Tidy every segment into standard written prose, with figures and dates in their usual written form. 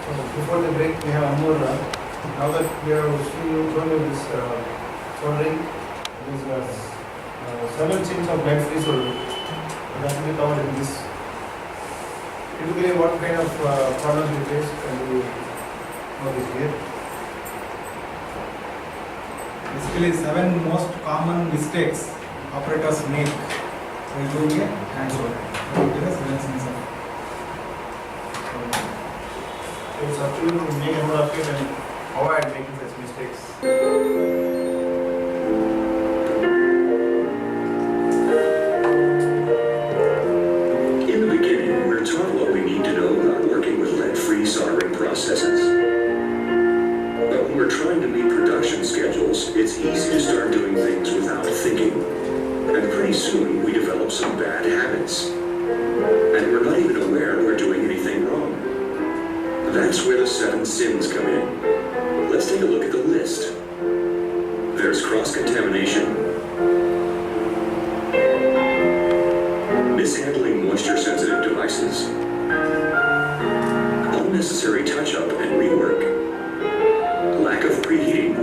So before the break, we have Amur. Now that we have shown you this soldering, these 7 chains of lead-free soldering, that will be covered in this. Typically, what kind of problems we face when we know this here? Basically, 7 most common mistakes operators make while doing a hand soldering. It is 7 things of It's up to you to make a note of it and avoid making such mistakes. In the beginning, we're taught what we need to know about working with lead-free soldering processes. But when we're trying to meet production schedules, it's easy to start doing things without thinking. And pretty soon, we develop some bad habits. And we're not even aware we're doing anything wrong. That's where the 7 sins come in. Let's take a look at the list. There's cross-contamination, mishandling moisture-sensitive devices, unnecessary touch-up and rework, lack of preheating,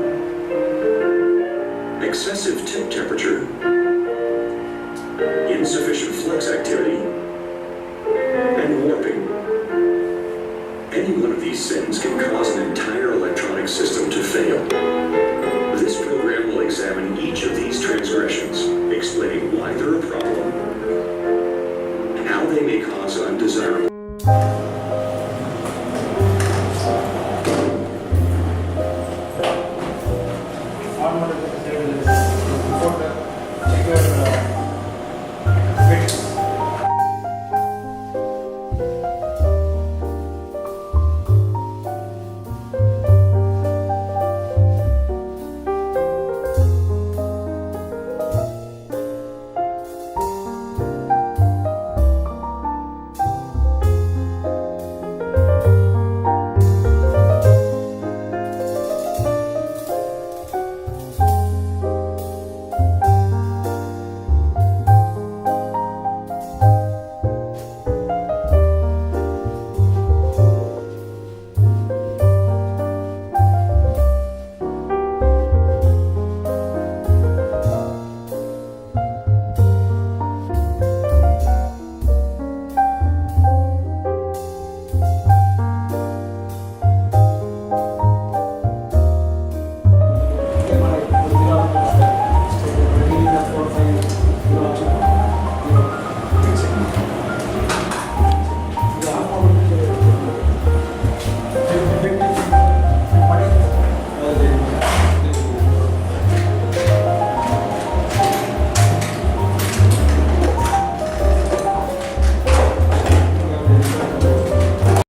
excessive tip temperature, insufficient flux activity, and warping. Any one of these sins can cause an entire electronic system to fail. This program will examine each of these transgressions, explaining why they're a problem, how they may cause undesirable